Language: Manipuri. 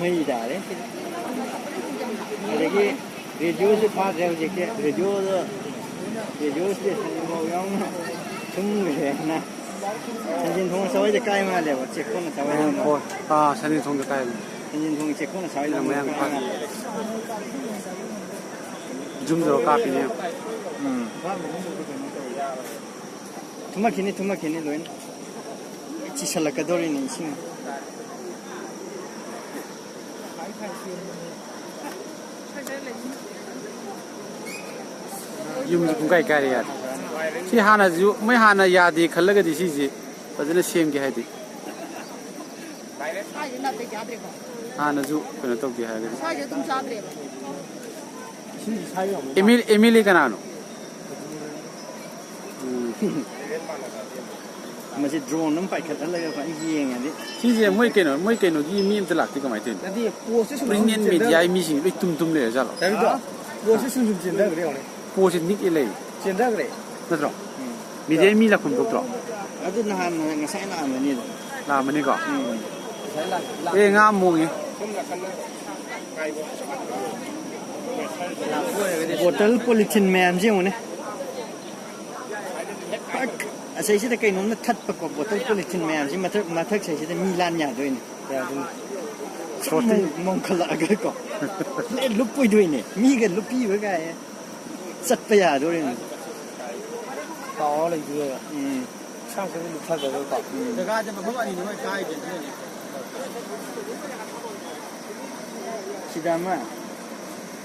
Mấy đã đấy. Cái radio sẽ phát ra cái radio sẽ màu giống chúng người na. 사진 통을 사와야 될 까이 말이야. 체크는 사와야 돼. 아, 사진 통도 까이. 사진 통이 체크는 사와야 돼. 모양 파. 줌으로 까피네요. 투마키네 로인. 지살라카도리네 신. ꯌꯨꯝꯁꯤ ꯄꯨꯡꯀꯥꯏ ꯀꯥꯏꯔꯦ ꯌꯥꯗꯦ ꯁꯤ ꯍꯥꯟꯅꯁꯨ ꯃꯣꯏ ꯍꯥꯟꯅ ꯌꯥꯗꯦ ꯈꯜꯂꯒꯗꯤ ꯁꯤꯁꯤ ꯐꯖꯅ ꯁꯦꯝꯒꯦ ꯍꯥꯏꯗꯤ ꯍꯥꯟꯅꯁꯨ ꯀꯩꯅꯣ ꯇꯧꯒꯦ ꯍꯥꯏꯔꯒꯗꯤ ꯑꯦꯃꯤꯂꯤ ꯀꯅꯥꯅꯣ ꯃꯁꯤ ꯗ꯭ꯔꯣꯟ ꯑꯃ ꯄꯥꯏꯈꯠꯍꯜꯂꯒ ꯌꯦꯡꯉꯗꯤ ꯁꯤꯁꯦ ꯃꯣꯏ ꯀꯩꯅꯣꯒꯤ ꯃꯤ ꯑꯝꯇ ꯂꯥꯛꯇꯦ ꯀꯃꯥꯏꯅ ꯇꯧꯔꯤꯅꯣ ꯄ꯭ꯔꯤꯃꯤꯌꯝ ꯃꯦꯗꯤꯌꯥꯒꯤ ꯃꯤꯁꯤꯡ ꯂꯣꯏ ꯇꯨꯝ ꯂꯩꯔꯖꯥꯠꯂꯣ ꯄꯣꯠꯁꯤ ꯁꯨꯝ ꯆꯦꯟꯊꯈ꯭ꯔꯦ ꯍꯧꯖꯤꯛ ꯄꯣꯠꯁꯤ ꯅꯤꯛꯑꯦ ꯂꯩ ꯆꯦꯟꯊꯈ꯭ꯔꯦ ꯅꯠꯇ꯭ꯔꯣ ꯃꯦꯗꯤꯌꯥꯒꯤ ꯃꯤ ꯂꯥꯛꯐꯝ ꯊꯣꯛꯇ꯭ꯔꯣ ꯑꯗꯨ ꯅꯍꯥꯟ ꯉꯁꯥꯏ ꯂꯥꯛꯑꯝꯕꯅꯤꯗ ꯂꯥꯛꯑꯝꯕꯅꯤꯀꯣ ꯑꯦ ꯉꯥ ꯃꯣꯡꯉꯦ ꯕꯣꯇꯜ ꯄꯣꯂꯤꯊꯤꯟ ꯃꯌꯥꯝꯁꯦ ꯌꯦꯡꯉꯨꯅꯦ ꯑꯁꯤꯁꯤꯗ ꯀꯩꯅꯣꯝꯅ ꯊꯠꯄꯀꯣ ꯕꯣꯇꯜ ꯄꯣꯂꯤꯊꯤꯟ ꯃꯌꯥꯝꯁꯤ ꯃꯊꯛꯁꯤꯗ ꯃꯤ ꯂꯥꯟ ꯌꯥꯗꯣꯏꯅꯦ ꯃꯣꯡꯈꯠꯂꯛꯑꯒꯀꯣ ꯂꯨꯞꯄꯣꯏꯗꯣꯏꯅꯦ ꯃꯤꯒ ꯂꯨꯞꯄꯤꯕ ꯀꯥꯏ ꯆꯠꯄ ꯌꯥꯗꯣꯔꯤꯅꯦ ꯇꯥꯎꯔ ꯂꯩꯗꯣꯏꯔ ꯁꯥꯡꯁꯨ ꯂꯨꯞꯊꯗꯕꯀꯣ ꯖꯒꯥꯁꯦ ꯃꯐꯝ ꯑꯅꯤꯅꯤ ꯃꯣꯏ ꯀꯥꯏꯗꯦ ꯁꯤꯗ ꯑꯃ